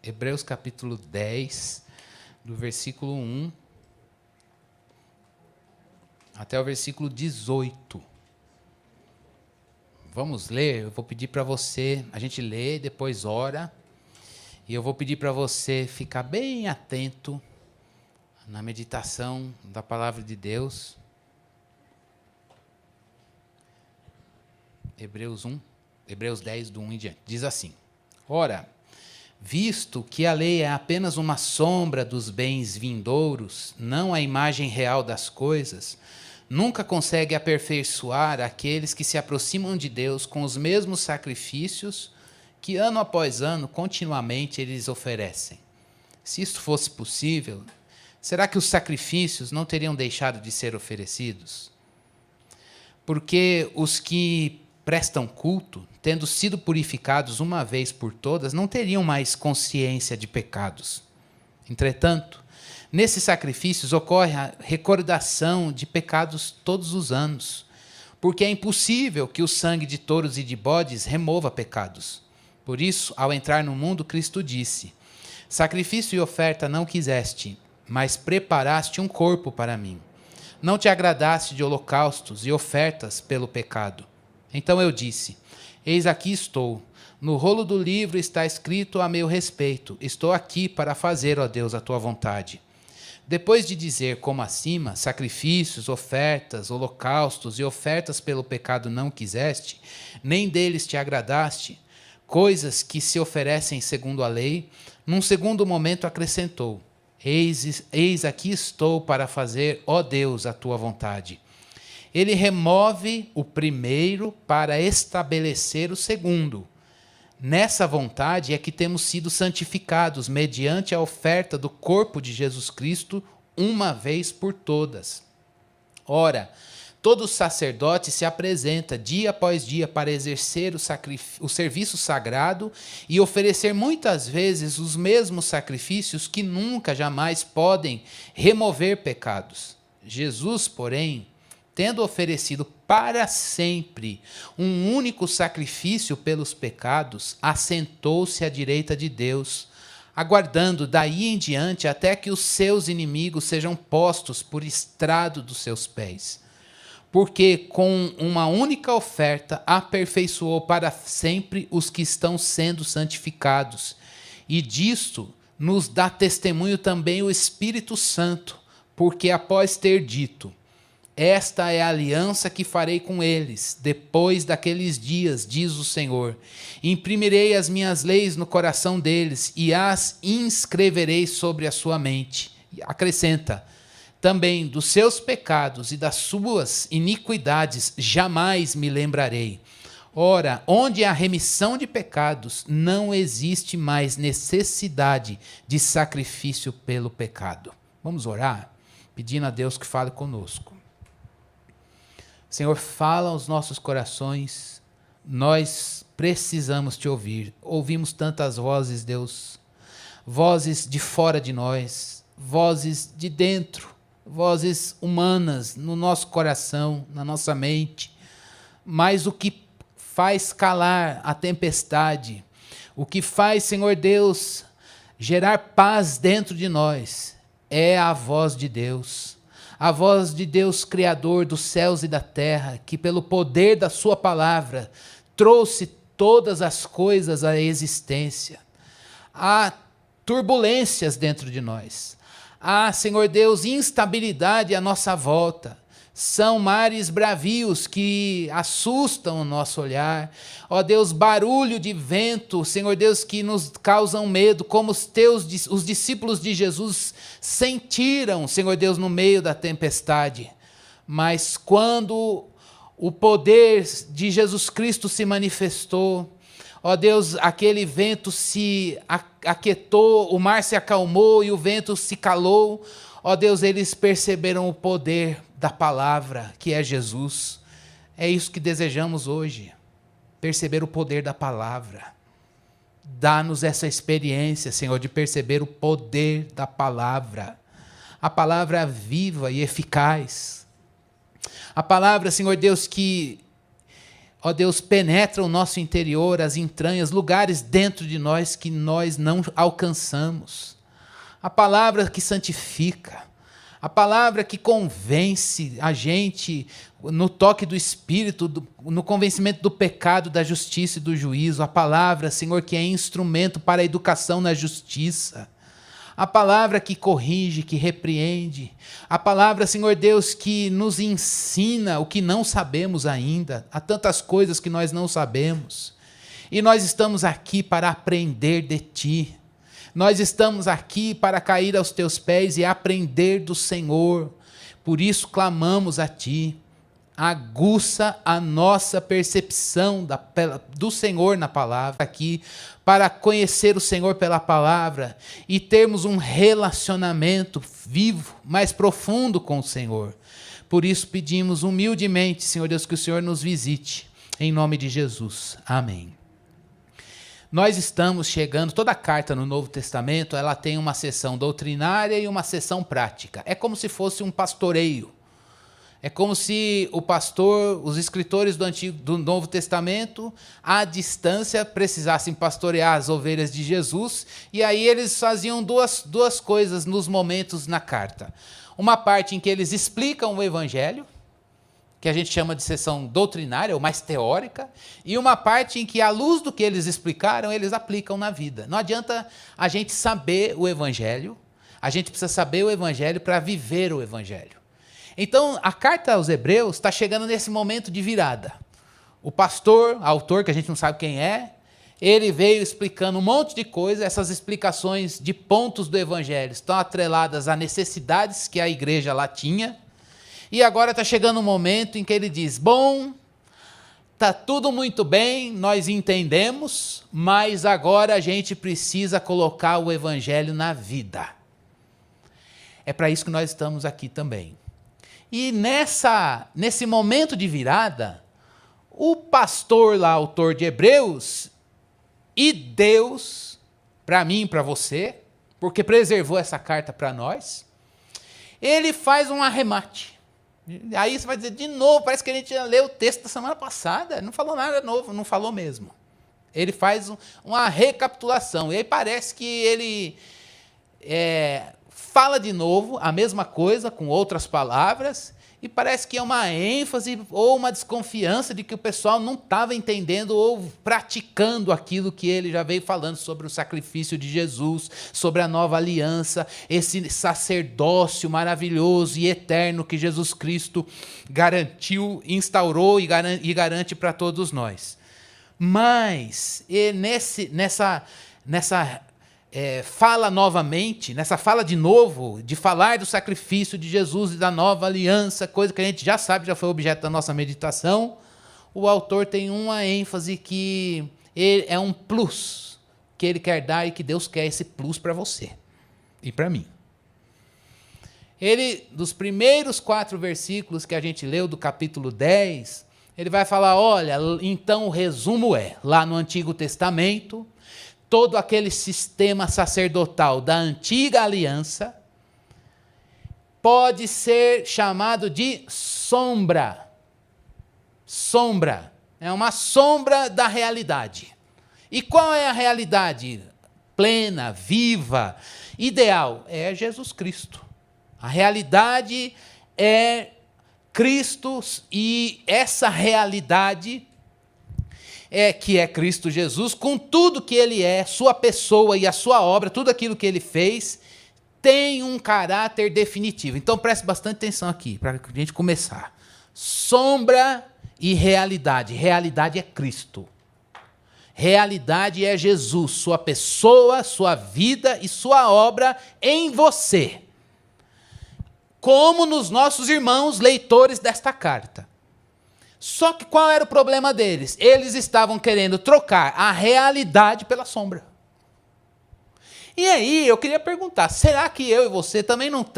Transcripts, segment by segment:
Hebreus capítulo 10, do versículo 1 até o versículo 18. Vamos ler, eu vou pedir para você, a gente lê, depois ora, e eu vou pedir para você ficar bem atento na meditação da palavra de Deus. Hebreus 10, do 1 em diante, diz assim: Ora, visto que a lei é apenas uma sombra dos bens vindouros, não a imagem real das coisas, nunca consegue aperfeiçoar aqueles que se aproximam de Deus com os mesmos sacrifícios que ano após ano, continuamente, eles oferecem. Se isto fosse possível, será que os sacrifícios não teriam deixado de ser oferecidos? Porque os que prestam culto, tendo sido purificados uma vez por todas, não teriam mais consciência de pecados. Entretanto, nesses sacrifícios ocorre a recordação de pecados todos os anos, porque é impossível que o sangue de touros e de bodes remova pecados. Por isso, ao entrar no mundo, Cristo disse: Sacrifício e oferta não quiseste, mas preparaste um corpo para mim. Não te agradaste de holocaustos e ofertas pelo pecado. Então eu disse: Eis aqui estou. No rolo do livro está escrito a meu respeito. Estou aqui para fazer, ó Deus, a tua vontade. Depois de dizer, como acima, sacrifícios, ofertas, holocaustos e ofertas pelo pecado não quiseste, nem deles te agradaste, coisas que se oferecem segundo a lei, num segundo momento acrescentou: Eis aqui estou para fazer, ó Deus, a tua vontade. Ele remove o primeiro para estabelecer o segundo. Nessa vontade é que temos sido santificados mediante a oferta do corpo de Jesus Cristo uma vez por todas. Ora, todo sacerdote se apresenta dia após dia para exercer o serviço sagrado e oferecer muitas vezes os mesmos sacrifícios que nunca, jamais podem remover pecados. Jesus, porém, tendo oferecido para sempre um único sacrifício pelos pecados, assentou-se à direita de Deus, aguardando daí em diante até que os seus inimigos sejam postos por estrado dos seus pés. Porque com uma única oferta aperfeiçoou para sempre os que estão sendo santificados. E disto nos dá testemunho também o Espírito Santo, porque após ter dito: Esta é a aliança que farei com eles, depois daqueles dias, diz o Senhor. Imprimirei as minhas leis no coração deles e as inscreverei sobre a sua mente. Acrescenta: também dos seus pecados e das suas iniquidades jamais me lembrarei. Ora, onde há remissão de pecados, não existe mais necessidade de sacrifício pelo pecado. Vamos orar, pedindo a Deus que fale conosco. Senhor, fala aos nossos corações, nós precisamos te ouvir. Ouvimos tantas vozes, Deus, vozes de fora de nós, vozes de dentro, vozes humanas no nosso coração, na nossa mente, mas o que faz calar a tempestade, o que faz, Senhor Deus, gerar paz dentro de nós, é a voz de Deus. A voz de Deus, Criador dos céus e da terra, que pelo poder da sua palavra trouxe todas as coisas à existência. Há turbulências dentro de nós. Há, Senhor Deus, instabilidade à nossa volta. São mares bravios que assustam o nosso olhar. Ó Deus, barulho de vento, Senhor Deus, que nos causam medo, como os discípulos de Jesus sentiram, Senhor Deus, no meio da tempestade. Mas quando o poder de Jesus Cristo se manifestou, ó Deus, aquele vento se aquietou, o mar se acalmou e o vento se calou. Ó Deus, eles perceberam o poder da palavra, que é Jesus. É isso que desejamos hoje, perceber o poder da palavra. Dá-nos essa experiência, Senhor, de perceber o poder da palavra. A palavra viva e eficaz. A palavra, Senhor Deus, que, Ó Deus, penetra o nosso interior, as entranhas, lugares dentro de nós que nós não alcançamos. A palavra que santifica, a palavra que convence a gente no toque do Espírito, no convencimento do pecado, da justiça e do juízo. A palavra, Senhor, que é instrumento para a educação na justiça. A palavra que corrige, que repreende. A palavra, Senhor Deus, que nos ensina o que não sabemos ainda. Há tantas coisas que nós não sabemos. E nós estamos aqui para aprender de Ti. Nós estamos aqui para cair aos Teus pés e aprender do Senhor. Por isso clamamos a Ti. Aguça a nossa percepção do Senhor na palavra aqui, para conhecer o Senhor pela palavra e termos um relacionamento vivo, mais profundo com o Senhor. Por isso pedimos humildemente, Senhor Deus, que o Senhor nos visite, em nome de Jesus. Amém. Nós estamos chegando, toda carta no Novo Testamento, ela tem uma seção doutrinária e uma seção prática. É como se fosse um pastoreio. É como se o pastor, os escritores do Novo Testamento, à distância, precisassem pastorear as ovelhas de Jesus, e aí eles faziam duas coisas nos momentos na carta. Uma parte em que eles explicam o Evangelho, que a gente chama de seção doutrinária, ou mais teórica, e uma parte em que, à luz do que eles explicaram, eles aplicam na vida. Não adianta a gente saber o Evangelho, a gente precisa saber o Evangelho para viver o Evangelho. Então, a carta aos Hebreus está chegando nesse momento de virada. O pastor, autor, que a gente não sabe quem é, ele veio explicando um monte de coisa. Essas explicações de pontos do Evangelho estão atreladas a necessidades que a igreja lá tinha. E agora está chegando um momento em que ele diz, bom, está tudo muito bem, nós entendemos, mas agora a gente precisa colocar o Evangelho na vida. É para isso que nós estamos aqui também. E nesse momento de virada, o pastor lá, autor de Hebreus, e Deus, para mim e para você, porque preservou essa carta para nós, ele faz um arremate. Aí você vai dizer, de novo, parece que a gente já leu o texto da semana passada, não falou nada novo, não falou mesmo. Ele faz uma recapitulação, e aí parece que ele fala de novo a mesma coisa, com outras palavras, e parece que é uma ênfase ou uma desconfiança de que o pessoal não estava entendendo ou praticando aquilo que ele já veio falando sobre o sacrifício de Jesus, sobre a nova aliança, esse sacerdócio maravilhoso e eterno que Jesus Cristo garantiu, instaurou e garante para todos nós. Mas, nessa fala novamente, nessa fala de novo, de falar do sacrifício de Jesus e da nova aliança, coisa que a gente já sabe, já foi objeto da nossa meditação, o autor tem uma ênfase que é um plus, que ele quer dar e que Deus quer esse plus para você e para mim. Ele, dos primeiros 4 versículos que a gente leu do capítulo 10, ele vai falar, olha, então o resumo lá no Antigo Testamento, todo aquele sistema sacerdotal da antiga aliança pode ser chamado de sombra. Sombra. É uma sombra da realidade. E qual é a realidade plena, viva, ideal? É Jesus Cristo. A realidade é Cristo, e essa realidade que é Cristo Jesus, com tudo que ele é, sua pessoa e a sua obra, tudo aquilo que ele fez, tem um caráter definitivo. Então preste bastante atenção aqui, para a gente começar. Sombra e realidade. Realidade é Cristo. Realidade é Jesus, sua pessoa, sua vida e sua obra em você. Como nos nossos irmãos leitores desta carta. Só que qual era o problema deles? Eles estavam querendo trocar a realidade pela sombra. E aí eu queria perguntar, será que eu e você também não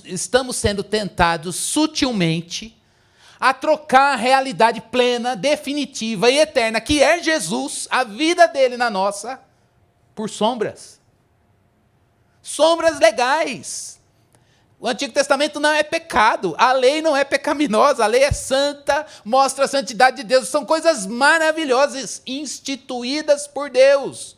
estamos sendo tentados sutilmente a trocar a realidade plena, definitiva e eterna, que é Jesus, a vida dele na nossa, por sombras? Sombras legais. O Antigo Testamento não é pecado, a lei não é pecaminosa, a lei é santa, mostra a santidade de Deus. São coisas maravilhosas, instituídas por Deus.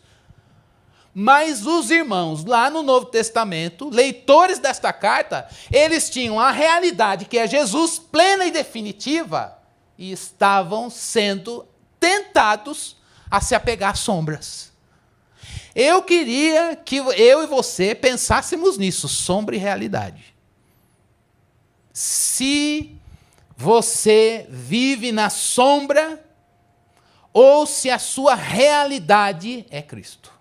Mas os irmãos lá no Novo Testamento, leitores desta carta, eles tinham a realidade que é Jesus plena e definitiva e estavam sendo tentados a se apegar às sombras. Eu queria que eu e você pensássemos nisso, sombra e realidade. Se você vive na sombra ou se a sua realidade é Cristo.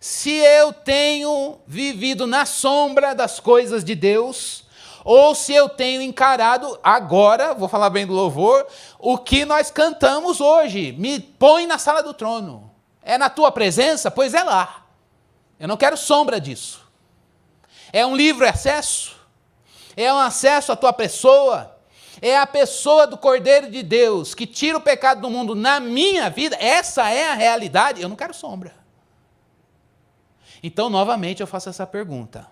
Se eu tenho vivido na sombra das coisas de Deus, ou se eu tenho encarado agora, vou falar bem do louvor, o que nós cantamos hoje, me põe na sala do trono. É na tua presença? Pois é lá. Eu não quero sombra disso. É um livre acesso? É um acesso à tua pessoa? É a pessoa do Cordeiro de Deus que tira o pecado do mundo na minha vida? Essa é a realidade? Eu não quero sombra. Então, novamente, eu faço essa pergunta.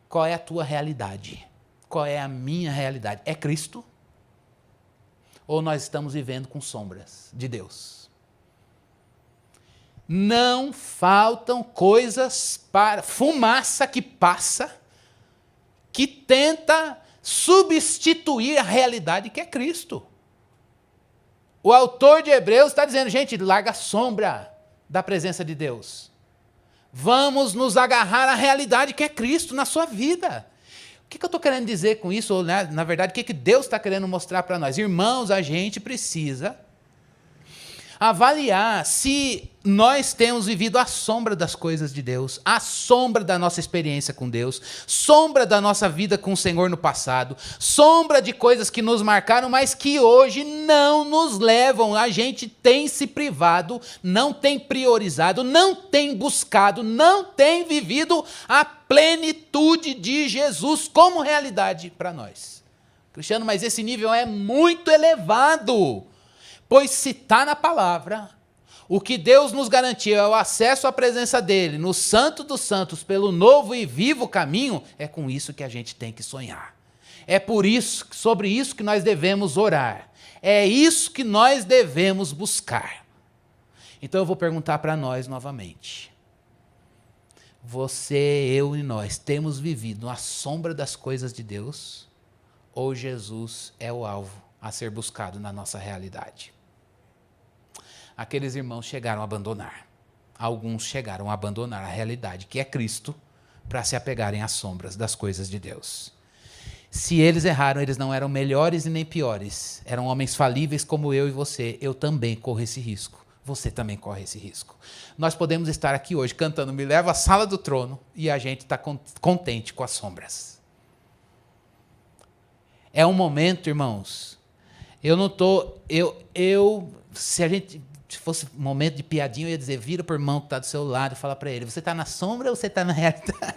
Qual é a tua realidade? Qual é a minha realidade? É Cristo? Ou nós estamos vivendo com sombras de Deus? Não faltam coisas para fumaça que passa, que tenta substituir a realidade que é Cristo. O autor de Hebreus está dizendo, gente, larga a sombra da presença de Deus. Vamos nos agarrar à realidade que é Cristo na sua vida. O que eu estou querendo dizer com isso? Ou, na verdade, o que Deus está querendo mostrar para nós? Irmãos, a gente precisa avaliar se nós temos vivido à sombra das coisas de Deus, à sombra da nossa experiência com Deus, sombra da nossa vida com o Senhor no passado, sombra de coisas que nos marcaram, mas que hoje não nos levam. A gente tem se privado, não tem priorizado, não tem buscado, não tem vivido a plenitude de Jesus como realidade para nós. Cristiano, mas esse nível é muito elevado. Pois se está na palavra, o que Deus nos garantiu é o acesso à presença dele, no Santo dos Santos, pelo novo e vivo caminho, é com isso que a gente tem que sonhar. É por isso, sobre isso que nós devemos orar. É isso que nós devemos buscar. Então eu vou perguntar para nós novamente. Você, eu e nós, temos vivido à sombra das coisas de Deus? Ou Jesus é o alvo a ser buscado na nossa realidade? Aqueles irmãos chegaram a abandonar. Alguns chegaram a abandonar a realidade, que é Cristo, para se apegarem às sombras das coisas de Deus. Se eles erraram, eles não eram melhores e nem piores. Eram homens falíveis como eu e você. Eu também corro esse risco. Você também corre esse risco. Nós podemos estar aqui hoje cantando Me Leva à Sala do Trono e a gente está contente com as sombras. É um momento, irmãos. Eu não estou... Se a gente... Se fosse um momento de piadinha, eu ia dizer, vira para o irmão que está do seu lado e fala para ele, você está na sombra ou você está na realidade?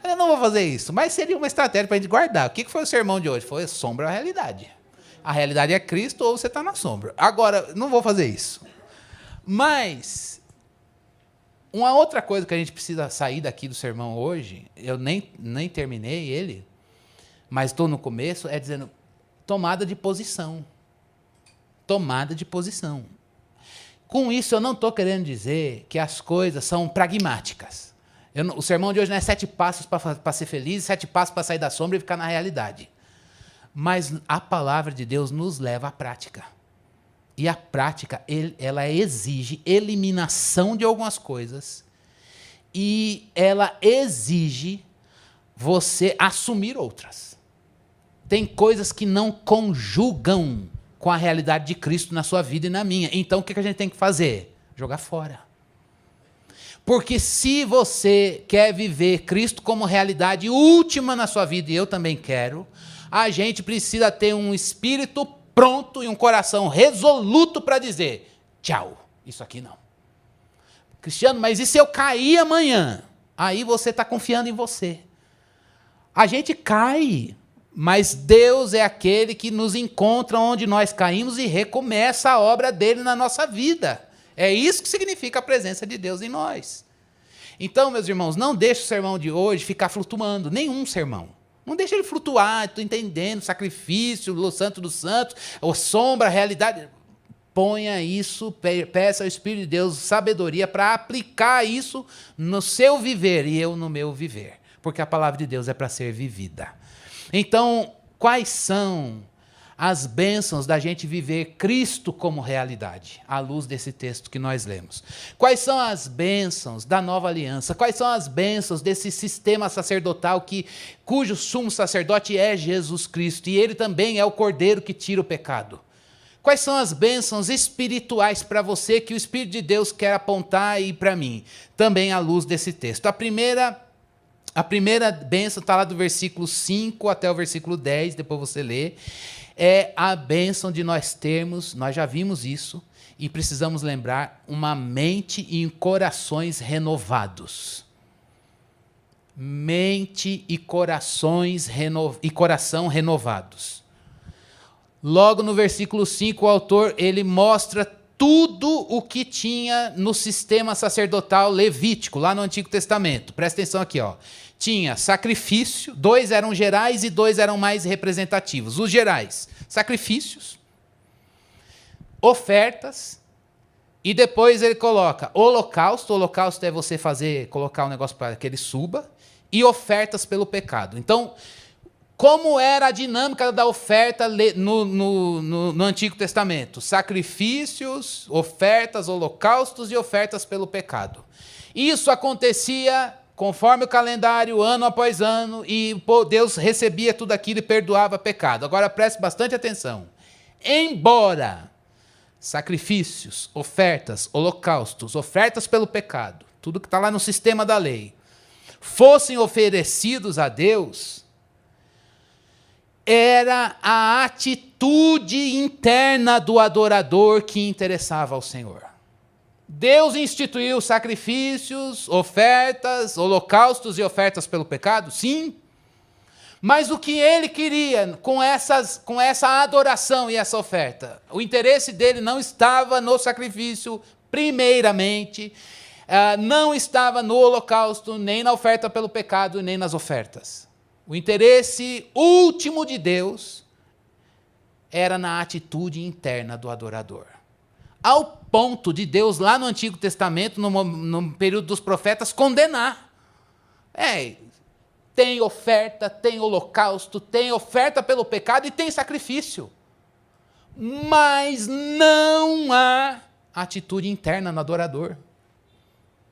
Eu não vou fazer isso, mas seria uma estratégia para a gente guardar. O que foi o sermão de hoje? Foi sombra ou a realidade. A realidade é Cristo ou você está na sombra. Agora, não vou fazer isso. Mas, uma outra coisa que a gente precisa sair daqui do sermão hoje, eu nem terminei ele, mas estou no começo, é dizendo, tomada de posição. Tomada de posição. Com isso, eu não estou querendo dizer que as coisas são pragmáticas. O sermão de hoje não é 7 passos para ser feliz, 7 passos para sair da sombra e ficar na realidade. Mas a palavra de Deus nos leva à prática. E a prática, ela exige eliminação de algumas coisas e ela exige você assumir outras. Tem coisas que não conjugam com a realidade de Cristo na sua vida e na minha. Então, o que a gente tem que fazer? Jogar fora. Porque se você quer viver Cristo como realidade última na sua vida, e eu também quero, a gente precisa ter um espírito pronto e um coração resoluto para dizer, tchau, isso aqui não. Cristiano, mas e se eu cair amanhã? Aí você está confiando em você. A gente cai, mas Deus é aquele que nos encontra onde nós caímos e recomeça a obra dele na nossa vida. É isso que significa a presença de Deus em nós. Então, meus irmãos, não deixe o sermão de hoje ficar flutuando, nenhum sermão. Não deixa ele flutuar, estou entendendo, sacrifício, o santo dos santos, ou sombra, realidade. Ponha isso, peça ao Espírito de Deus sabedoria para aplicar isso no seu viver e eu no meu viver. Porque a palavra de Deus é para ser vivida. Então, quais são as bênçãos da gente viver Cristo como realidade, à luz desse texto que nós lemos? Quais são as bênçãos da nova aliança? Quais são as bênçãos desse sistema sacerdotal cujo sumo sacerdote é Jesus Cristo, e ele também é o Cordeiro que tira o pecado? Quais são as bênçãos espirituais para você que o Espírito de Deus quer apontar e para mim? Também à luz desse texto. A primeira bênção está lá do versículo 5 até o versículo 10, depois você lê. É a bênção de nós termos, nós já vimos isso, e precisamos lembrar, uma mente e corações renovados. Mente e coração renovados. Logo no versículo 5, o autor ele mostra tudo o que tinha no sistema sacerdotal levítico, lá no Antigo Testamento. Presta atenção aqui, ó. Tinha sacrifício, 2 eram gerais e 2 eram mais representativos. Os gerais, sacrifícios, ofertas, e depois ele coloca holocausto. Holocausto é você colocar um negócio para que ele suba, e ofertas pelo pecado. Então, como era a dinâmica da oferta no Antigo Testamento? Sacrifícios, ofertas, holocaustos e ofertas pelo pecado. Isso acontecia conforme o calendário, ano após ano, e Deus recebia tudo aquilo e perdoava pecado. Agora preste bastante atenção. Embora sacrifícios, ofertas, holocaustos, ofertas pelo pecado, tudo que está lá no sistema da lei, fossem oferecidos a Deus, era a atitude interna do adorador que interessava ao Senhor. Deus instituiu sacrifícios, ofertas, holocaustos e ofertas pelo pecado? Sim. Mas o que ele queria com essa adoração e essa oferta? O interesse dele não estava no sacrifício, primeiramente, não estava no holocausto, nem na oferta pelo pecado, nem nas ofertas. O interesse último de Deus era na atitude interna do adorador. Ao ponto de Deus, lá no Antigo Testamento, no período dos profetas, condenar. Tem oferta, tem holocausto, tem oferta pelo pecado e tem sacrifício. Mas não há atitude interna no adorador.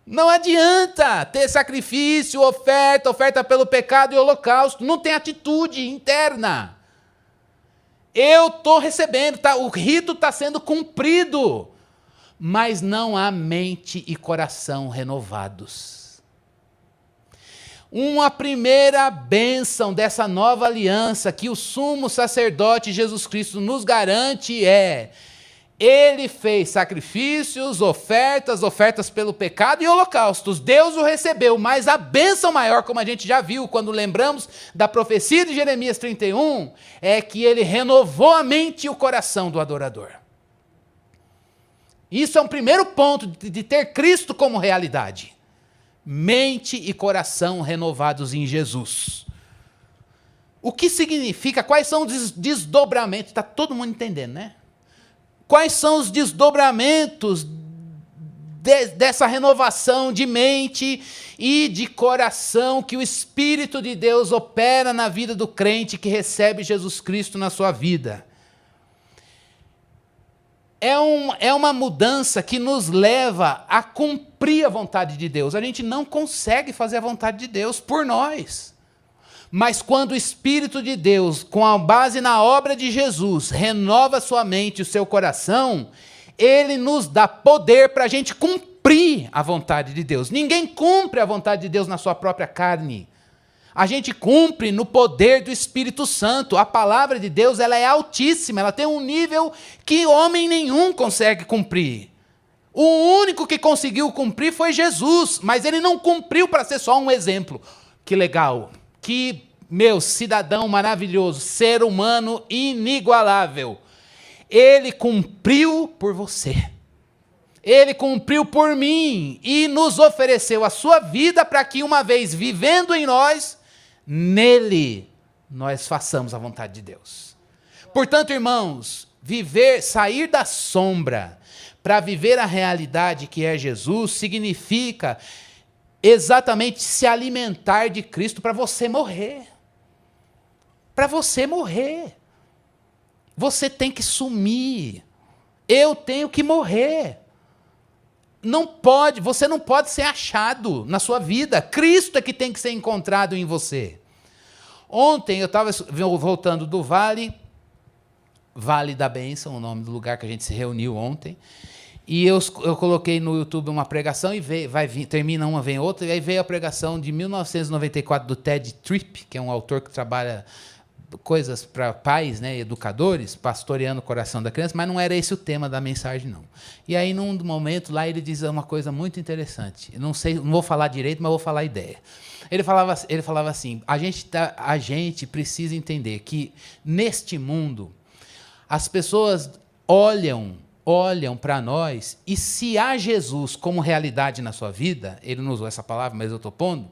Não adianta ter sacrifício, oferta pelo pecado e holocausto. Não tem atitude interna. Eu estou recebendo, o rito está sendo cumprido, mas não há mente e coração renovados. Uma primeira bênção dessa nova aliança que o sumo sacerdote Jesus Cristo nos garante ele fez sacrifícios, ofertas pelo pecado e holocaustos. Deus o recebeu, mas a bênção maior, como a gente já viu quando lembramos da profecia de Jeremias 31, é que ele renovou a mente e o coração do adorador. Isso é um primeiro ponto de ter Cristo como realidade. Mente e coração renovados em Jesus. O que significa? Quais são os desdobramentos? Está todo mundo entendendo, né? Quais são os desdobramentos dessa renovação de mente e de coração que o Espírito de Deus opera na vida do crente que recebe Jesus Cristo na sua vida? É uma mudança que nos leva a cumprir a vontade de Deus. A gente não consegue fazer a vontade de Deus por nós. Mas quando o Espírito de Deus, com a base na obra de Jesus, renova sua mente e o seu coração, ele nos dá poder para a gente cumprir a vontade de Deus. Ninguém cumpre a vontade de Deus na sua própria carne. A gente cumpre no poder do Espírito Santo. A palavra de Deus ela é altíssima, ela tem um nível que homem nenhum consegue cumprir. O único que conseguiu cumprir foi Jesus, mas ele não cumpriu para ser só um exemplo. Que legal! Que meu cidadão maravilhoso, ser humano inigualável. Ele cumpriu por você. Ele cumpriu por mim e nos ofereceu a sua vida para que uma vez vivendo em nós, nele nós façamos a vontade de Deus. Portanto, irmãos, sair da sombra para viver a realidade que é Jesus significa exatamente se alimentar de Cristo para você morrer. Para você morrer. Você tem que sumir. Eu tenho que morrer. Você não pode ser achado na sua vida. Cristo é que tem que ser encontrado em você. Ontem eu estava voltando do Vale da Bênção, o nome do lugar que a gente se reuniu ontem, e eu coloquei no YouTube uma pregação, e termina uma, vem outra, e aí veio a pregação de 1994 do Ted Tripp, que é um autor que trabalha coisas para pais, né, educadores, pastoreando o coração da criança, mas não era esse o tema da mensagem, não. E aí, num momento lá, ele diz uma coisa muito interessante. Eu não vou falar direito, mas vou falar a ideia. Ele falava assim, a gente precisa entender que, neste mundo, as pessoas olham para nós, e se há Jesus como realidade na sua vida, ele não usou essa palavra, mas eu estou pondo,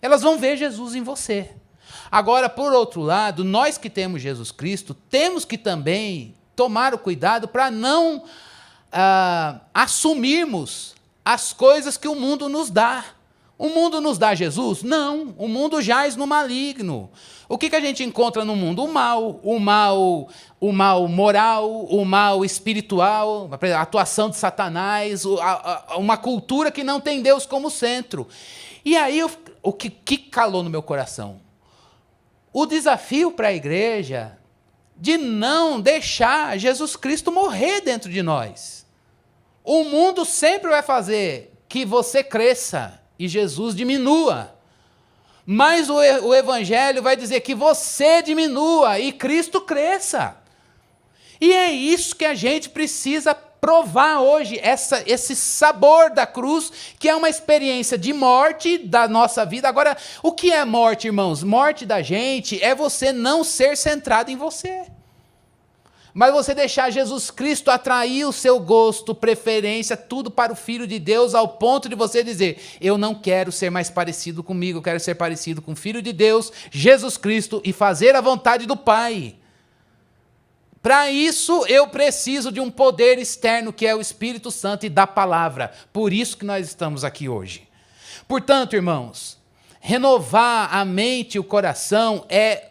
elas vão ver Jesus em você. Agora, por outro lado, nós que temos Jesus Cristo, temos que também tomar o cuidado para não assumirmos as coisas que o mundo nos dá. O mundo nos dá Jesus? Não, o mundo jaz no maligno. O que a gente encontra no mundo? O mal moral, o mal espiritual, a atuação de Satanás, uma cultura que não tem Deus como centro. E aí, o que calou no meu coração? O desafio para a igreja de não deixar Jesus Cristo morrer dentro de nós. O mundo sempre vai fazer que você cresça e Jesus diminua. Mas o Evangelho vai dizer que você diminua e Cristo cresça. E é isso que a gente precisa provar hoje, esse sabor da cruz, que é uma experiência de morte da nossa vida. Agora, o que é morte, irmãos? Morte da gente é você não ser centrado em você. Mas você deixar Jesus Cristo atrair o seu gosto, preferência, tudo para o Filho de Deus, ao ponto de você dizer, eu não quero ser mais parecido comigo, eu quero ser parecido com o Filho de Deus, Jesus Cristo, e fazer a vontade do Pai. Para isso, eu preciso de um poder externo, que é o Espírito Santo e da palavra. Por isso que nós estamos aqui hoje. Portanto, irmãos, renovar a mente e o coração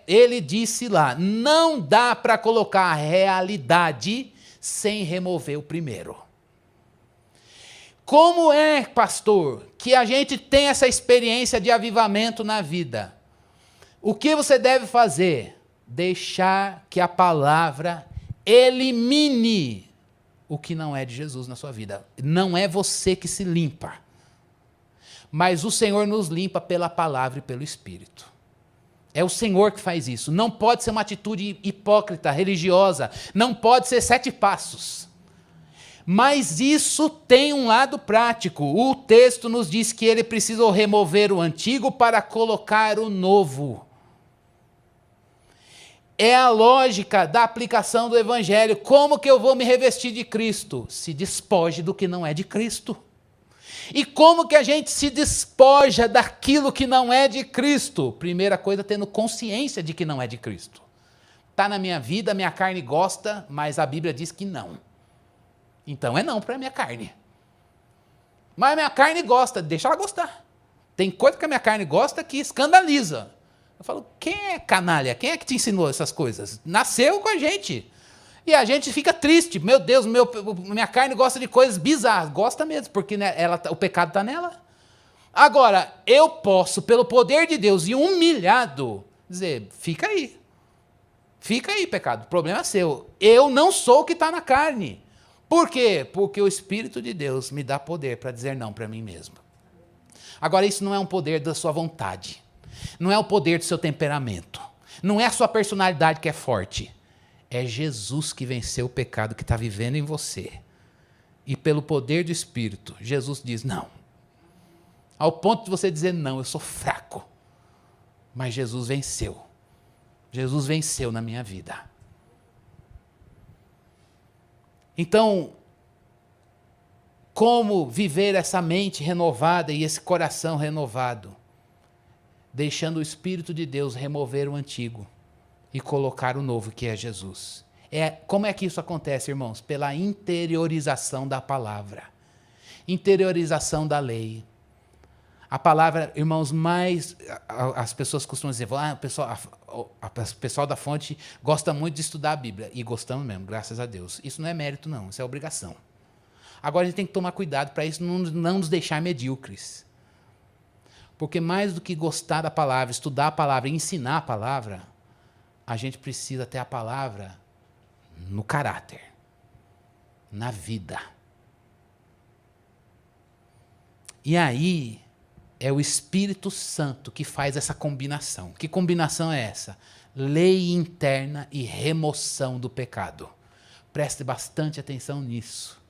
ele disse lá, não dá para colocar a realidade sem remover o primeiro. Como é, pastor, que a gente tem essa experiência de avivamento na vida? O que você deve fazer? Deixar que a palavra elimine o que não é de Jesus na sua vida. Não é você que se limpa, mas o Senhor nos limpa pela palavra e pelo Espírito. É o Senhor que faz isso. Não pode ser uma atitude hipócrita, religiosa. Não pode ser 7 passos. Mas isso tem um lado prático. O texto nos diz que ele precisa remover o antigo para colocar o novo. É a lógica da aplicação do Evangelho. Como que eu vou me revestir de Cristo? Se despoje do que não é de Cristo. E como que a gente se despoja daquilo que não é de Cristo? Primeira coisa, tendo consciência de que não é de Cristo. Está na minha vida, minha carne gosta, mas a Bíblia diz que não. Então é não para a minha carne. Mas a minha carne gosta, deixa ela gostar. Tem coisa que a minha carne gosta que escandaliza. Eu falo, quem é canalha? Quem é que te ensinou essas coisas? Nasceu com a gente. E a gente fica triste. Meu Deus, minha carne gosta de coisas bizarras. Gosta mesmo, porque né, o pecado está nela. Agora, eu posso, pelo poder de Deus, e humilhado, dizer, fica aí. Fica aí, pecado. O problema é seu. Eu não sou o que está na carne. Por quê? Porque o Espírito de Deus me dá poder para dizer não para mim mesmo. Agora, isso não é um poder da sua vontade. Não é o poder do seu temperamento. Não é a sua personalidade que é forte. É Jesus que venceu o pecado que está vivendo em você. E pelo poder do Espírito, Jesus diz não. Ao ponto de você dizer não, eu sou fraco. Mas Jesus venceu. Jesus venceu na minha vida. Então, como viver essa mente renovada e esse coração renovado? Deixando o Espírito de Deus remover o antigo e colocar o novo, que é Jesus. Como é que isso acontece, irmãos? Pela interiorização da palavra, interiorização da lei. A palavra, irmãos, as pessoas costumam dizer, o pessoal da fonte gosta muito de estudar a Bíblia. E gostamos mesmo, graças a Deus. Isso não é mérito, não, isso é obrigação. Agora a gente tem que tomar cuidado para isso não nos deixar medíocres. Porque mais do que gostar da palavra, estudar a palavra e ensinar a palavra, a gente precisa ter a palavra no caráter, na vida. E aí é o Espírito Santo que faz essa combinação. Que combinação é essa? Lei interna e remoção do pecado. Preste bastante atenção nisso.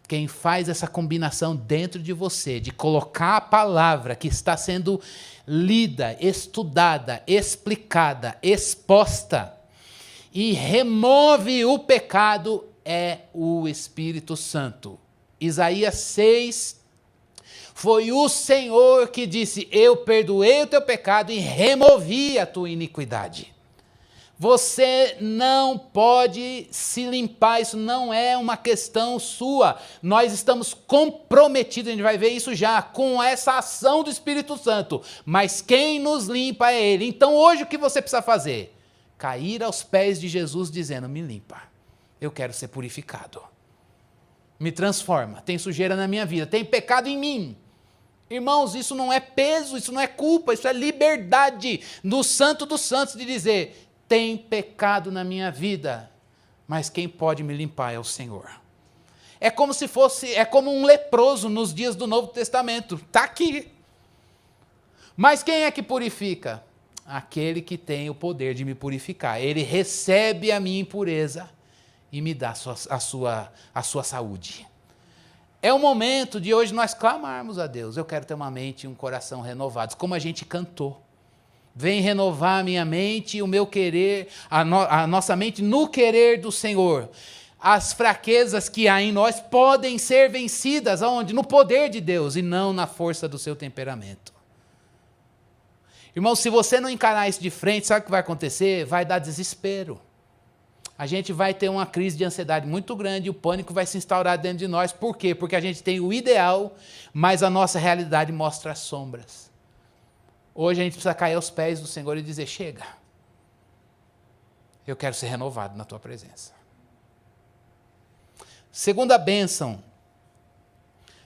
Quem faz essa combinação dentro de você, de colocar a palavra que está sendo lida, estudada, explicada, exposta, e remove o pecado, é o Espírito Santo. Isaías 6, foi o Senhor que disse, eu perdoei o teu pecado e removi a tua iniquidade. Você não pode se limpar, isso não é uma questão sua. Nós estamos comprometidos, a gente vai ver isso já, com essa ação do Espírito Santo. Mas quem nos limpa é Ele. Então hoje o que você precisa fazer? Cair aos pés de Jesus dizendo, me limpa, eu quero ser purificado. Me transforma, tem sujeira na minha vida, tem pecado em mim. Irmãos, isso não é peso, isso não é culpa, isso é liberdade do Santo dos Santos de dizer, tem pecado na minha vida, mas quem pode me limpar é o Senhor. É como um leproso nos dias do Novo Testamento, está aqui. Mas quem é que purifica? Aquele que tem o poder de me purificar. Ele recebe a minha impureza e me dá a sua saúde. É o momento de hoje nós clamarmos a Deus. Eu quero ter uma mente e um coração renovados, como a gente cantou. Vem renovar a minha mente, o meu querer, a nossa mente no querer do Senhor. As fraquezas que há em nós podem ser vencidas, aonde? No poder de Deus e não na força do seu temperamento. Irmão, se você não encarar isso de frente, sabe o que vai acontecer? Vai dar desespero. A gente vai ter uma crise de ansiedade muito grande e o pânico vai se instaurar dentro de nós. Por quê? Porque a gente tem o ideal, mas a nossa realidade mostra as sombras. Hoje a gente precisa cair aos pés do Senhor e dizer, chega, eu quero ser renovado na tua presença. Segunda bênção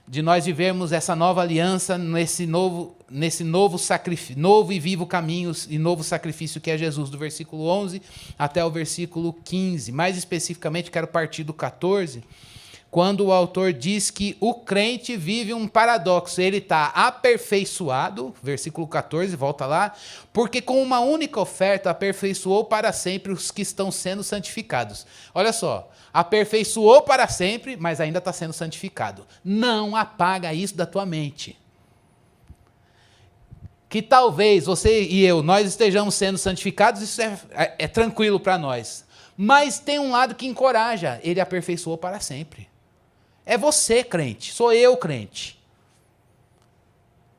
de nós vivermos essa nova aliança nesse novo sacrifício, novo e vivo caminho e novo sacrifício que é Jesus, do versículo 11 até o versículo 15. Mais especificamente, quero partir do 14, quando o autor diz que o crente vive um paradoxo. Ele está aperfeiçoado, versículo 14, volta lá, porque com uma única oferta aperfeiçoou para sempre os que estão sendo santificados. Olha só, aperfeiçoou para sempre, mas ainda está sendo santificado. Não apaga isso da tua mente. Que talvez você e eu, nós estejamos sendo santificados, isso é tranquilo para nós. Mas tem um lado que encoraja, ele aperfeiçoou para sempre. É você, crente, sou eu, crente.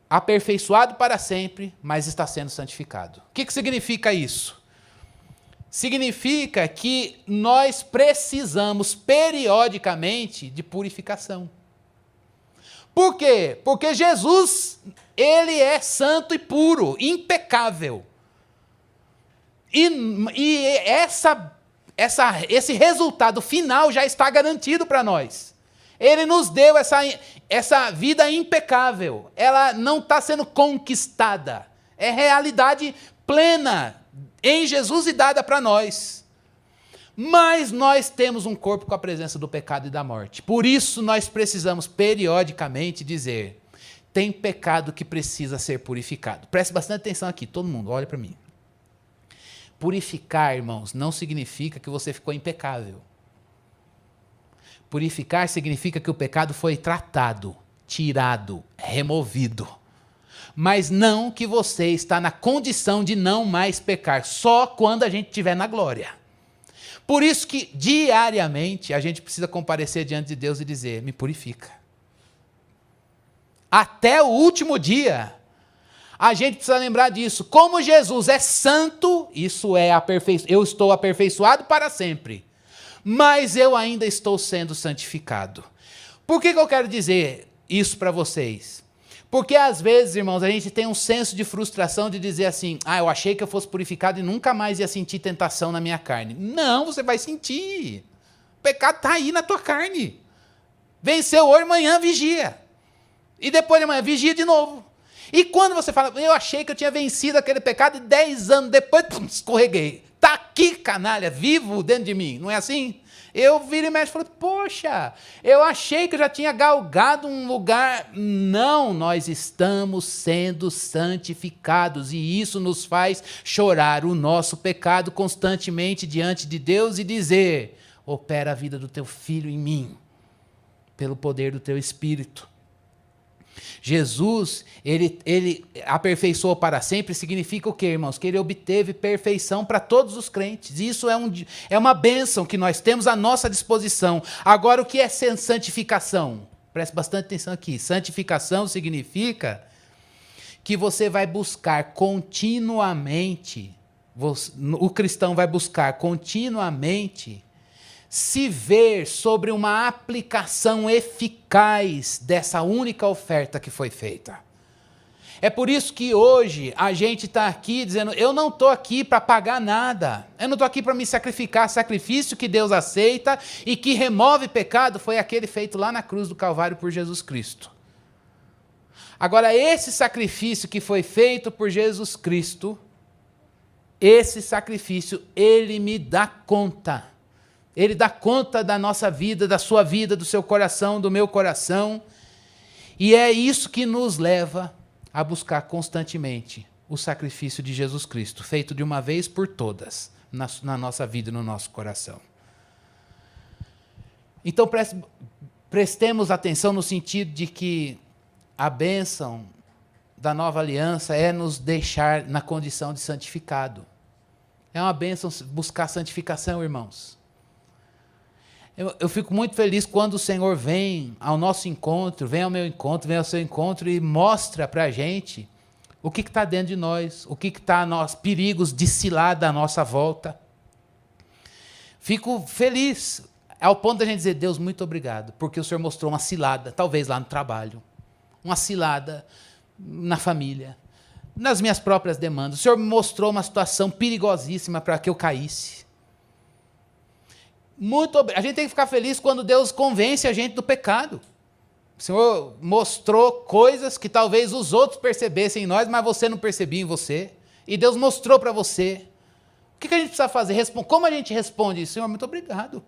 Aperfeiçoado para sempre, mas está sendo santificado. O que significa isso? Significa que nós precisamos periodicamente de purificação. Por quê? Porque Jesus, ele é santo e puro, impecável. E esse resultado final já está garantido para nós. Ele nos deu essa vida impecável. Ela não está sendo conquistada. É realidade plena em Jesus e dada para nós. Mas nós temos um corpo com a presença do pecado e da morte. Por isso nós precisamos periodicamente dizer, tem pecado que precisa ser purificado. Preste bastante atenção aqui, todo mundo, olha para mim. Purificar, irmãos, não significa que você ficou impecável. Purificar significa que o pecado foi tratado, tirado, removido. Mas não que você está na condição de não mais pecar, só quando a gente estiver na glória. Por isso que diariamente a gente precisa comparecer diante de Deus e dizer, me purifica. Até o último dia. A gente precisa lembrar disso. Como Jesus é santo, isso é eu estou aperfeiçoado para sempre. Mas eu ainda estou sendo santificado. Por que eu quero dizer isso para vocês? Porque às vezes, irmãos, a gente tem um senso de frustração de dizer assim, eu achei que eu fosse purificado e nunca mais ia sentir tentação na minha carne. Não, você vai sentir. O pecado está aí na tua carne. Venceu hoje, amanhã vigia. E depois de amanhã vigia de novo. E quando você fala, eu achei que eu tinha vencido aquele pecado e 10 anos depois, escorreguei. Está aqui, canalha, vivo dentro de mim. Não é assim? Eu viro e mexo e falo, poxa, eu achei que eu já tinha galgado um lugar. Não, nós estamos sendo santificados e isso nos faz chorar o nosso pecado constantemente diante de Deus e dizer, opera a vida do teu filho em mim, pelo poder do teu Espírito. Jesus, ele aperfeiçoou para sempre, significa o quê, irmãos? Que ele obteve perfeição para todos os crentes. Isso é uma bênção que nós temos à nossa disposição. Agora, o que é santificação? Preste bastante atenção aqui. Santificação significa que você vai buscar continuamente, o cristão vai buscar continuamente se ver sobre uma aplicação eficaz dessa única oferta que foi feita. É por isso que hoje a gente está aqui dizendo, eu não estou aqui para pagar nada, eu não estou aqui para me sacrificar, sacrifício que Deus aceita e que remove pecado foi aquele feito lá na cruz do Calvário por Jesus Cristo. Agora, esse sacrifício que foi feito por Jesus Cristo, esse sacrifício, ele me dá conta. Ele dá conta da nossa vida, da sua vida, do seu coração, do meu coração. E é isso que nos leva a buscar constantemente o sacrifício de Jesus Cristo, feito de uma vez por todas, na nossa vida e no nosso coração. Então, prestemos atenção no sentido de que a bênção da nova aliança é nos deixar na condição de santificado. É uma bênção buscar santificação, irmãos. Eu fico muito feliz quando o Senhor vem ao nosso encontro, vem ao meu encontro, vem ao seu encontro e mostra para a gente o que está dentro de nós, o que está nos perigos de cilada à nossa volta. Fico feliz, ao ponto da gente dizer, Deus, muito obrigado, porque o Senhor mostrou uma cilada, talvez lá no trabalho, uma cilada na família, nas minhas próprias demandas. O Senhor me mostrou uma situação perigosíssima para que eu caísse. A gente tem que ficar feliz quando Deus convence a gente do pecado. O Senhor mostrou coisas que talvez os outros percebessem em nós, mas você não percebia em você. E Deus mostrou para você. O que a gente precisa fazer? Como a gente responde? Senhor, muito obrigado.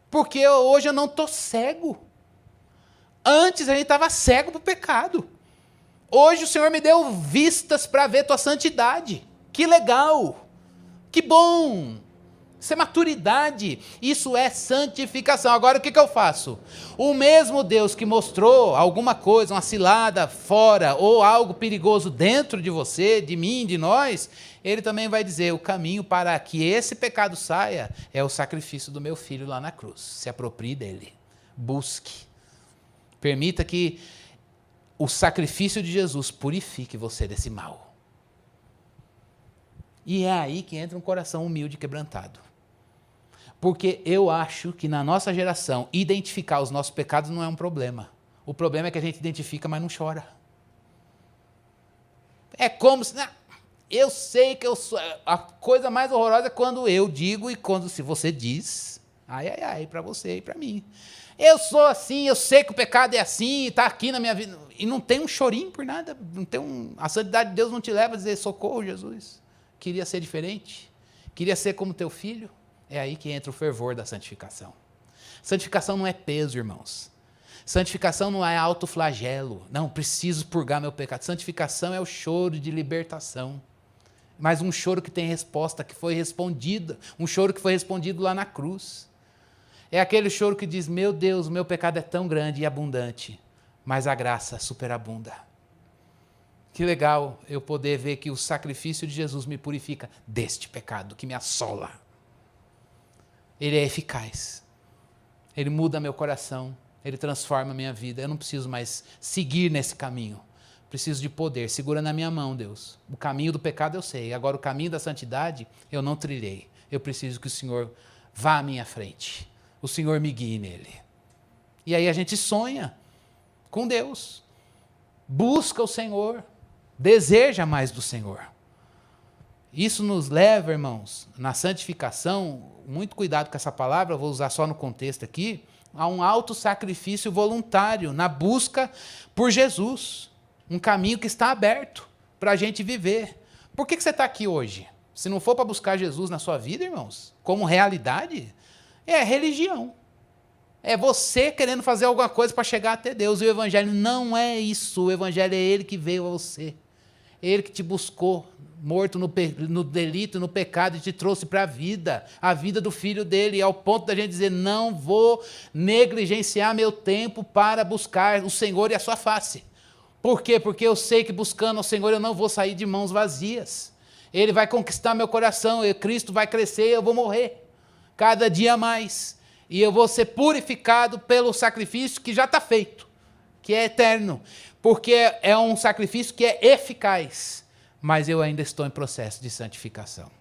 Porque hoje eu não estou cego. Antes a gente estava cego para o pecado. Hoje o Senhor me deu vistas para ver tua santidade. Que legal. Que bom. Isso é maturidade, isso é santificação. Agora o que eu faço? O mesmo Deus que mostrou alguma coisa, uma cilada fora, ou algo perigoso dentro de você, de mim, de nós, ele também vai dizer, o caminho para que esse pecado saia é o sacrifício do meu filho lá na cruz. Se aproprie dele, busque. Permita que o sacrifício de Jesus purifique você desse mal. E é aí que entra um coração humilde e quebrantado. Porque eu acho que na nossa geração, identificar os nossos pecados não é um problema. O problema é que a gente identifica, mas não chora. É como se... eu sei que eu sou... A coisa mais horrorosa é quando eu digo e quando se você diz. Ai, para você e para mim. Eu sou assim, eu sei que o pecado é assim, está aqui na minha vida. E não tem um chorinho por nada. A santidade de Deus não te leva a dizer, socorro, Jesus. Queria ser diferente. Queria ser como teu filho. É aí que entra o fervor da santificação. Santificação não é peso, irmãos. Santificação não é autoflagelo. Não, preciso purgar meu pecado. Santificação é o choro de libertação. Mas um choro que tem resposta, que foi respondida. Um choro que foi respondido lá na cruz. É aquele choro que diz, meu Deus, o meu pecado é tão grande e abundante, mas a graça superabunda. Que legal eu poder ver que o sacrifício de Jesus me purifica deste pecado que me assola. Ele é eficaz. Ele muda meu coração. Ele transforma a minha vida. Eu não preciso mais seguir nesse caminho. preciso de poder. Segura na minha mão, Deus. O caminho do pecado eu sei. Agora, o caminho da santidade eu não trilhei. Eu preciso que o Senhor vá à minha frente. O Senhor me guie nele. E aí a gente sonha com Deus. Busca o Senhor. Deseja mais do Senhor. Isso nos leva, irmãos, na santificação, muito cuidado com essa palavra, eu vou usar só no contexto aqui, a um autossacrifício voluntário, na busca por Jesus. Um caminho que está aberto para a gente viver. Por que você está aqui hoje? Se não for para buscar Jesus na sua vida, irmãos, como realidade, é religião. É você querendo fazer alguma coisa para chegar até Deus. E o Evangelho não é isso. O Evangelho é Ele que veio a você. Ele que te buscou, morto no delito, no pecado, e te trouxe para a vida do Filho dele, ao ponto da gente dizer, não vou negligenciar meu tempo para buscar o Senhor e a sua face. Por quê? Porque eu sei que buscando o Senhor eu não vou sair de mãos vazias. Ele vai conquistar meu coração, Cristo vai crescer, eu vou morrer cada dia mais. E eu vou ser purificado pelo sacrifício que já está feito, que é eterno. Porque é um sacrifício que é eficaz. Mas eu ainda estou em processo de santificação.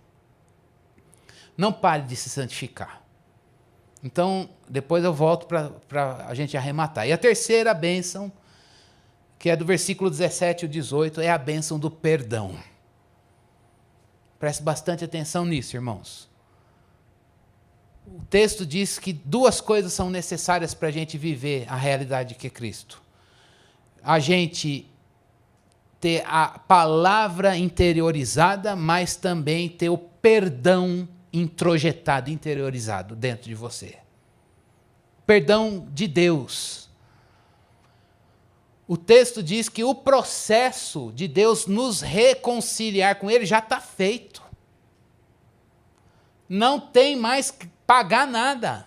Não pare de se santificar. Então, depois eu volto para a gente arrematar. E a terceira bênção, que é do versículo 17 ao 18, é a bênção do perdão. Preste bastante atenção nisso, irmãos. O texto diz que duas coisas são necessárias para a gente viver a realidade que é Cristo. A gente ter a palavra interiorizada, mas também ter o perdão introjetado, interiorizado dentro de você. Perdão de Deus. O texto diz que o processo de Deus nos reconciliar com Ele já está feito. Não tem mais que pagar nada.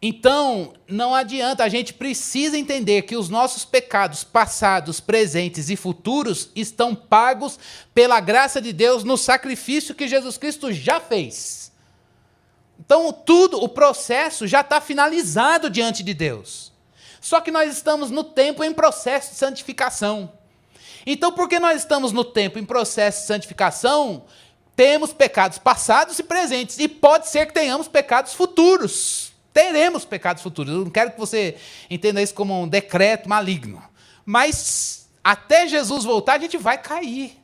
Então, não adianta, a gente precisa entender que os nossos pecados passados, presentes e futuros estão pagos pela graça de Deus no sacrifício que Jesus Cristo já fez. Então, o processo já está finalizado diante de Deus. Só que nós estamos no tempo em processo de santificação. Então, porque nós estamos no tempo em processo de santificação, temos pecados passados e presentes, e pode ser que tenhamos pecados futuros. Teremos pecados futuros. Eu não quero que você entenda isso como um decreto maligno. Mas até Jesus voltar, a gente vai cair.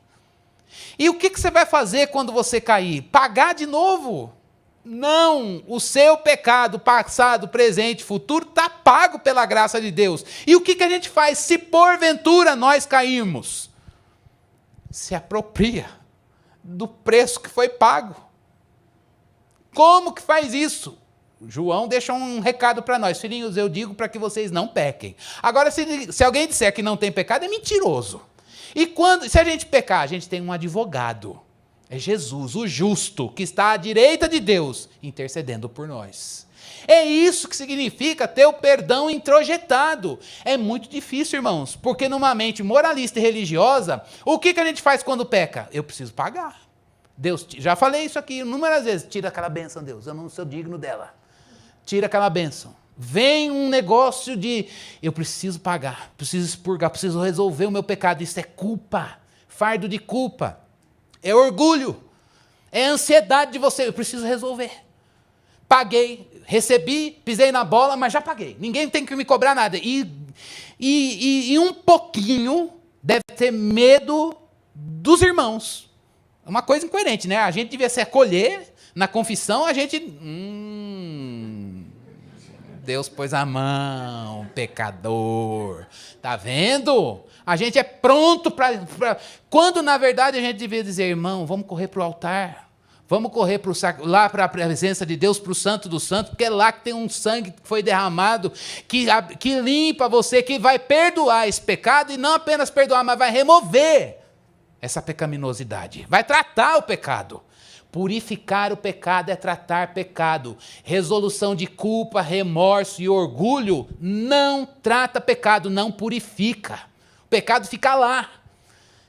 E o que você vai fazer quando você cair? Pagar de novo? Não. O seu pecado passado, presente, futuro está pago pela graça de Deus. E o que a gente faz se porventura nós cairmos? Se apropria do preço que foi pago. Como que faz isso? João deixa um recado para nós. Filhinhos, eu digo para que vocês não pequem. Agora, se alguém disser que não tem pecado, é mentiroso. E se a gente pecar, a gente tem um advogado. É Jesus, o justo, que está à direita de Deus, intercedendo por nós. É isso que significa ter o perdão introjetado. É muito difícil, irmãos, porque numa mente moralista e religiosa, o que a gente faz quando peca? Eu preciso pagar. Deus, já falei isso aqui inúmeras vezes, tira aquela bênção, Deus, eu não sou digno dela. Tira aquela bênção. Vem um negócio de, eu preciso pagar, preciso expurgar, preciso resolver o meu pecado. Isso é culpa, fardo de culpa. É orgulho, é ansiedade de você, eu preciso resolver. Paguei, recebi, pisei na bola, mas já paguei. Ninguém tem que me cobrar nada. E um pouquinho deve ter medo dos irmãos. É uma coisa incoerente, né? A gente devia se acolher na confissão, a gente... Deus pôs a mão, pecador. Tá vendo? A gente é pronto para... Quando, na verdade, a gente devia dizer, irmão, vamos correr para o altar. Vamos correr lá para a presença de Deus, para o Santo dos Santos, porque é lá que tem um sangue que foi derramado, que limpa você, que vai perdoar esse pecado, e não apenas perdoar, mas vai remover essa pecaminosidade. Vai tratar o pecado. Purificar o pecado é tratar pecado. Resolução de culpa, remorso e orgulho não trata pecado, não purifica. O pecado fica lá,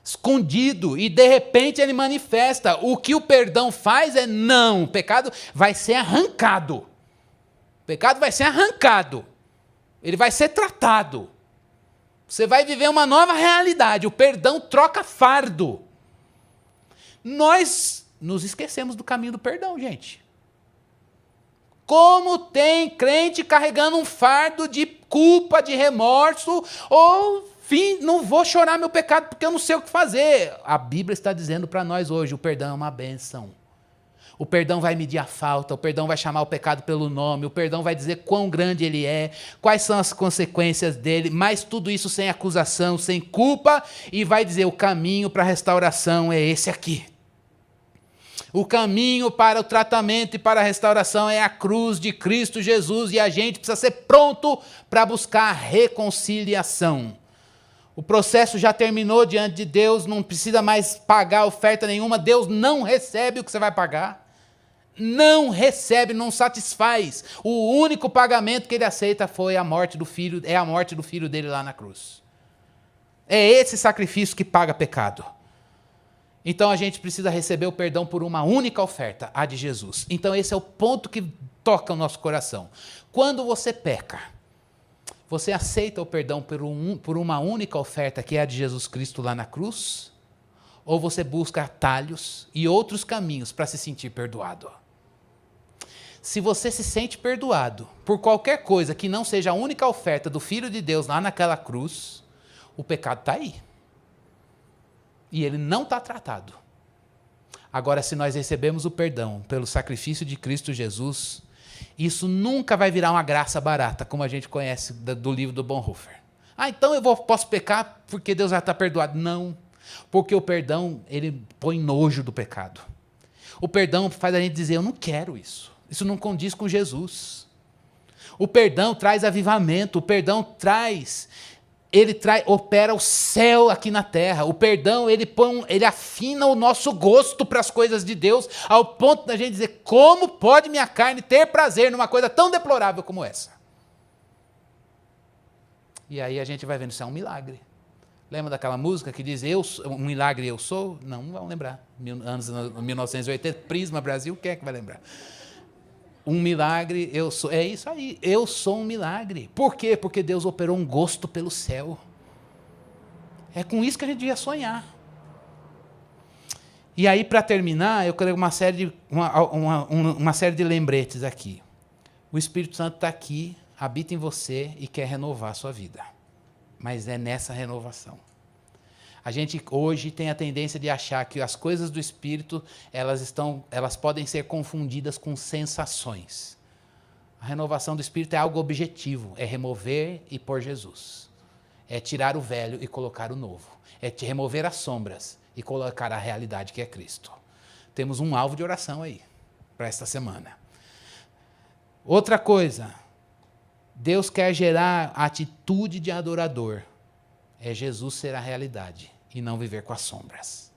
escondido, e de repente ele manifesta. O que o perdão faz é não, o pecado vai ser arrancado. O pecado vai ser arrancado. Ele vai ser tratado. Você vai viver uma nova realidade. O perdão troca fardo. Nós nos esquecemos do caminho do perdão, gente. Como tem crente carregando um fardo de culpa, de remorso, ou não vou chorar meu pecado porque eu não sei o que fazer. A Bíblia está dizendo para nós hoje, o perdão é uma bênção. O perdão vai medir a falta, o perdão vai chamar o pecado pelo nome, o perdão vai dizer quão grande ele é, quais são as consequências dele, mas tudo isso sem acusação, sem culpa, e vai dizer o caminho para a restauração é esse aqui. O caminho para o tratamento e para a restauração é a cruz de Cristo Jesus, e a gente precisa ser pronto para buscar a reconciliação. O processo já terminou diante de Deus, não precisa mais pagar oferta nenhuma, Deus não recebe o que você vai pagar. Não recebe, não satisfaz. O único pagamento que ele aceita foi a morte do filho, é a morte do filho dele lá na cruz. É esse sacrifício que paga pecado. Então a gente precisa receber o perdão por uma única oferta, a de Jesus. Então esse é o ponto que toca o nosso coração. Quando você peca, você aceita o perdão por uma única oferta, que é a de Jesus Cristo lá na cruz? Ou você busca atalhos e outros caminhos para se sentir perdoado? Se você se sente perdoado por qualquer coisa que não seja a única oferta do Filho de Deus lá naquela cruz, o pecado está aí. E ele não está tratado. Agora, se nós recebemos o perdão pelo sacrifício de Cristo Jesus, isso nunca vai virar uma graça barata, como a gente conhece do livro do Bonhoeffer. Então eu posso pecar porque Deus já está perdoado. Não, porque o perdão, ele põe nojo do pecado. O perdão faz a gente dizer, eu não quero isso. Isso não condiz com Jesus. O perdão traz avivamento, o perdão opera o céu aqui na terra. O perdão, ele afina o nosso gosto para as coisas de Deus, ao ponto da gente dizer, como pode minha carne ter prazer numa coisa tão deplorável como essa? E aí a gente vai vendo, isso é um milagre. Lembra daquela música que diz, um milagre eu sou? Não vão lembrar. Anos 1980, Prisma Brasil, quem é que vai lembrar? Um milagre, eu sou. É isso aí, eu sou um milagre. Por quê? Porque Deus operou um gosto pelo céu. É com isso que a gente devia sonhar. E aí, para terminar, eu quero uma série de lembretes aqui. O Espírito Santo está aqui, habita em você e quer renovar a sua vida. Mas é nessa renovação. A gente hoje tem a tendência de achar que as coisas do Espírito, elas podem ser confundidas com sensações. A renovação do Espírito é algo objetivo, é remover e pôr Jesus. É tirar o velho e colocar o novo. É remover as sombras e colocar a realidade que é Cristo. Temos um alvo de oração aí, para esta semana. Outra coisa, Deus quer gerar a atitude de adorador. É Jesus ser a realidade e não viver com as sombras.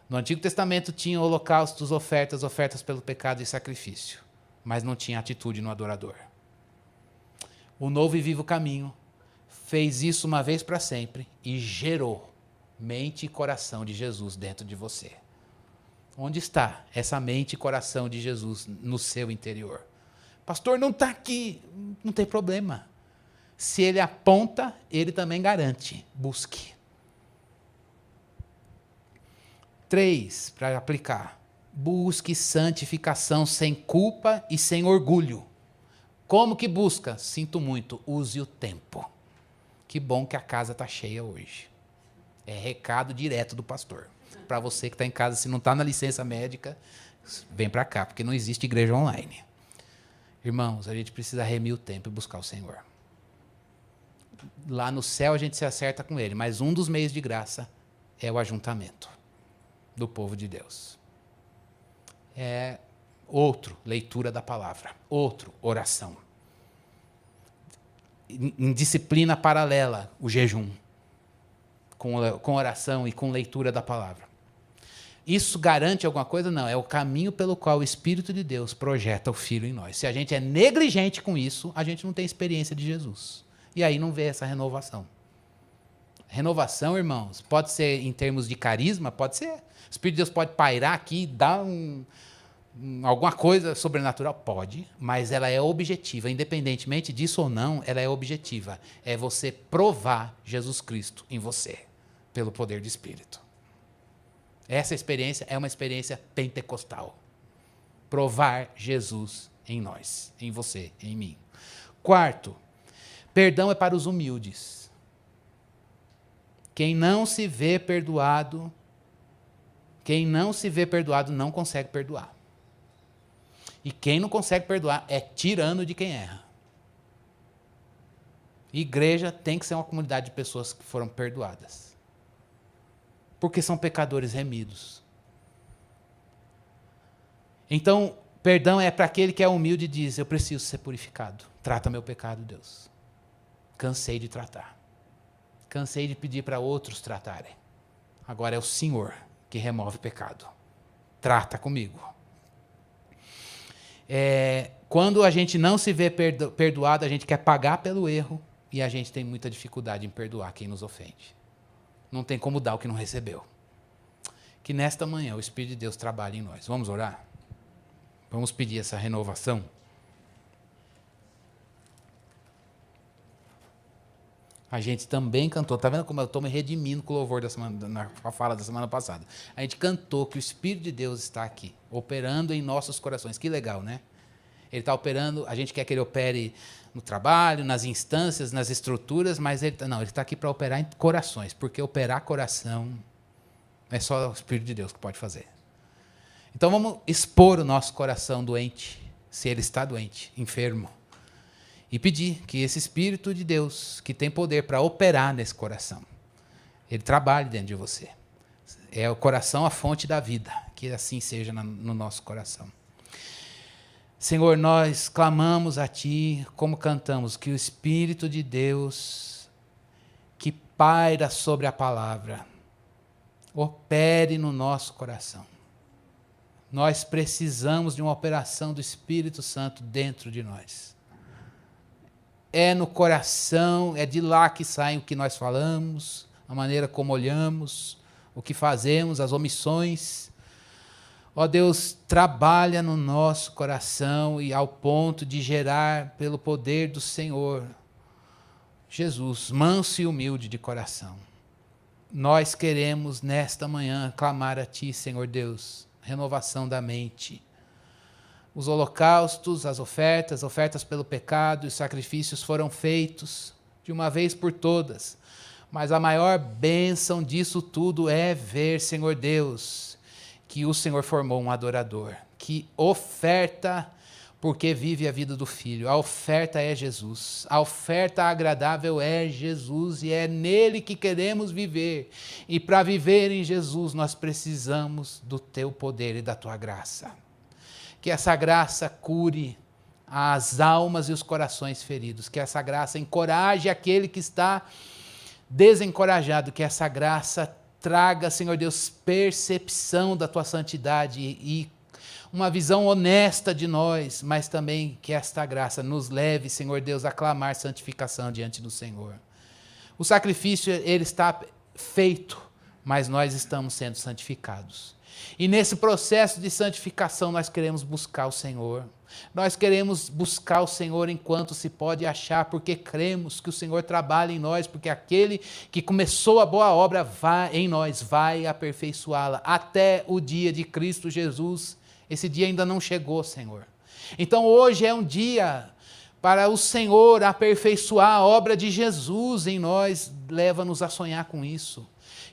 No Antigo Testamento tinha holocaustos, ofertas pelo pecado e sacrifício, mas não tinha atitude no adorador. O novo e vivo caminho fez isso uma vez para sempre e gerou mente e coração de Jesus dentro de você. Onde está essa mente e coração de Jesus no seu interior? Pastor, não está aqui. Não tem problema. Se ele aponta, ele também garante. Busque. 3, para aplicar. Busque santificação sem culpa e sem orgulho. Como que busca? Sinto muito, use o tempo. Que bom que a casa está cheia hoje. É recado direto do pastor. Para você que está em casa, se não está na licença médica, vem para cá, porque não existe igreja online. Irmãos, a gente precisa remir o tempo e buscar o Senhor. Lá no céu a gente se acerta com Ele, mas um dos meios de graça é o ajuntamento do povo de Deus. Leitura da palavra. Oração. Em disciplina paralela, o jejum. Com oração e com leitura da palavra. Isso garante alguma coisa? Não, é o caminho pelo qual o Espírito de Deus projeta o Filho em nós. Se a gente é negligente com isso, a gente não tem experiência de Jesus. E aí não vê essa renovação. Renovação, irmãos, pode ser em termos de carisma, pode ser. O Espírito de Deus pode pairar aqui, dar alguma coisa sobrenatural? Pode, mas ela é objetiva. Independentemente disso ou não, ela é objetiva. É você provar Jesus Cristo em você, pelo poder do Espírito. Essa experiência é uma experiência pentecostal. Provar Jesus em nós, em você, em mim. Quarto, perdão é para os humildes. Quem não se vê perdoado não consegue perdoar. E quem não consegue perdoar é tirano de quem erra. Igreja tem que ser uma comunidade de pessoas que foram perdoadas. Porque são pecadores remidos. Então, perdão é para aquele que é humilde e diz, eu preciso ser purificado. Trata meu pecado, Deus. Cansei de tratar. Cansei de pedir para outros tratarem. Agora é o Senhor que remove o pecado. Trata comigo. Quando a gente não se vê perdoado, a gente quer pagar pelo erro e a gente tem muita dificuldade em perdoar quem nos ofende. Não tem como dar o que não recebeu. Que nesta manhã o Espírito de Deus trabalhe em nós. Vamos orar? Vamos pedir essa renovação? A gente também cantou. Está vendo como eu estou me redimindo com o louvor na fala da semana passada? A gente cantou que o Espírito de Deus está aqui, operando em nossos corações. Que legal, né? Ele está operando, a gente quer que ele opere no trabalho, nas instâncias, nas estruturas, mas ele está aqui para operar em corações, porque operar coração é só o Espírito de Deus que pode fazer. Então vamos expor o nosso coração doente, se ele está doente, enfermo, e pedir que esse Espírito de Deus, que tem poder para operar nesse coração, ele trabalhe dentro de você. É o coração a fonte da vida, que assim seja no nosso coração. Senhor, nós clamamos a Ti, como cantamos, que o Espírito de Deus, que paira sobre a palavra, opere no nosso coração. Nós precisamos de uma operação do Espírito Santo dentro de nós. É no coração, é de lá que sai o que nós falamos, a maneira como olhamos, o que fazemos, as omissões. Ó Deus, trabalha no nosso coração e ao ponto de gerar, pelo poder do Senhor, Jesus, manso e humilde de coração. Nós queremos, nesta manhã, clamar a Ti, Senhor Deus, renovação da mente. Os holocaustos, as ofertas pelo pecado e os sacrifícios foram feitos de uma vez por todas. Mas a maior bênção disso tudo é ver, Senhor Deus, que o Senhor formou um adorador, que oferta porque vive a vida do Filho. A oferta é Jesus. A oferta agradável é Jesus e é nele que queremos viver. E para viver em Jesus nós precisamos do Teu poder e da Tua graça. Que essa graça cure as almas e os corações feridos. Que essa graça encoraje aquele que está desencorajado. Que essa graça traga, Senhor Deus, percepção da Tua santidade e uma visão honesta de nós, mas também que esta graça nos leve, Senhor Deus, a clamar santificação diante do Senhor. O sacrifício, ele está feito, mas nós estamos sendo santificados. E nesse processo de santificação nós queremos buscar o Senhor. Nós queremos buscar o Senhor enquanto se pode achar, porque cremos que o Senhor trabalha em nós, porque aquele que começou a boa obra em nós vai aperfeiçoá-la até o dia de Cristo Jesus. Esse dia ainda não chegou, Senhor. Então hoje é um dia para o Senhor aperfeiçoar a obra de Jesus em nós. Leva-nos a sonhar com isso.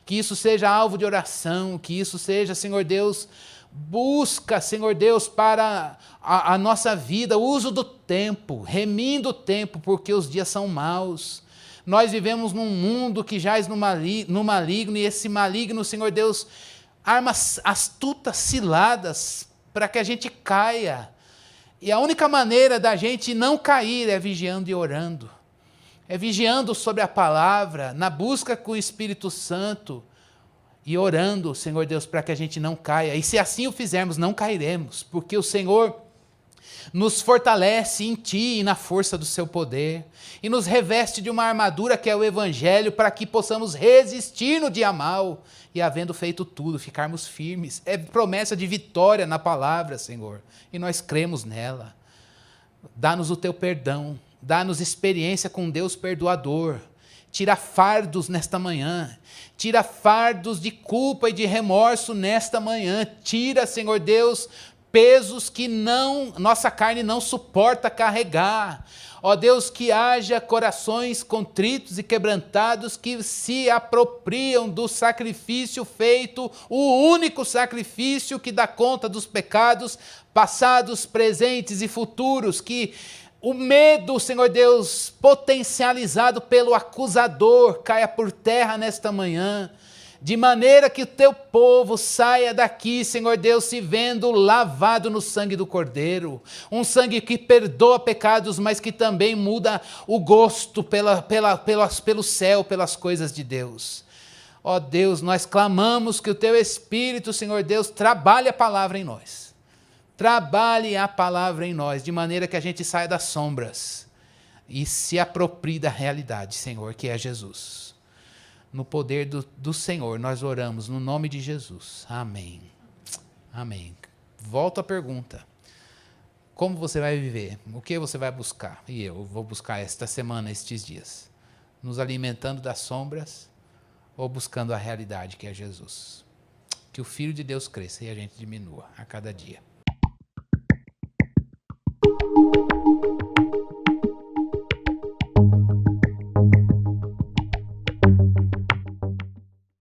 Que isso seja alvo de oração, que isso seja, Senhor Deus, busca, Senhor Deus, para a nossa vida, o uso do tempo, remindo o tempo, porque os dias são maus. Nós vivemos num mundo que jaz no maligno, e esse maligno, Senhor Deus, arma astutas ciladas para que a gente caia. E a única maneira da gente não cair é vigiando e orando. É vigiando sobre a palavra, na busca com o Espírito Santo e orando, Senhor Deus, para que a gente não caia. E se assim o fizermos, não cairemos, porque o Senhor nos fortalece em Ti e na força do Seu poder, e nos reveste de uma armadura que é o Evangelho, para que possamos resistir no dia mal, e havendo feito tudo, ficarmos firmes. É promessa de vitória na palavra, Senhor, e nós cremos nela. Dá-nos o Teu perdão, dá-nos experiência com Deus perdoador, tira fardos nesta manhã, tira fardos de culpa e de remorso nesta manhã, tira, Senhor Deus, pesos que nossa carne não suporta carregar. Ó Deus, que haja corações contritos e quebrantados que se apropriam do sacrifício feito, o único sacrifício que dá conta dos pecados passados, presentes e futuros, que o medo, Senhor Deus, potencializado pelo acusador, caia por terra nesta manhã, de maneira que o Teu povo saia daqui, Senhor Deus, se vendo lavado no sangue do Cordeiro, um sangue que perdoa pecados, mas que também muda o gosto pelo céu, pelas coisas de Deus. Ó Deus, nós clamamos que o Teu Espírito, Senhor Deus, trabalhe a palavra em nós. Trabalhe a palavra em nós, de maneira que a gente saia das sombras e se aproprie da realidade, Senhor, que é Jesus. No poder do Senhor, nós oramos no nome de Jesus. Amém. Amém. Volto à pergunta. Como você vai viver? O que você vai buscar? E eu vou buscar esta semana, estes dias. Nos alimentando das sombras ou buscando a realidade que é Jesus? Que o Filho de Deus cresça e a gente diminua a cada dia.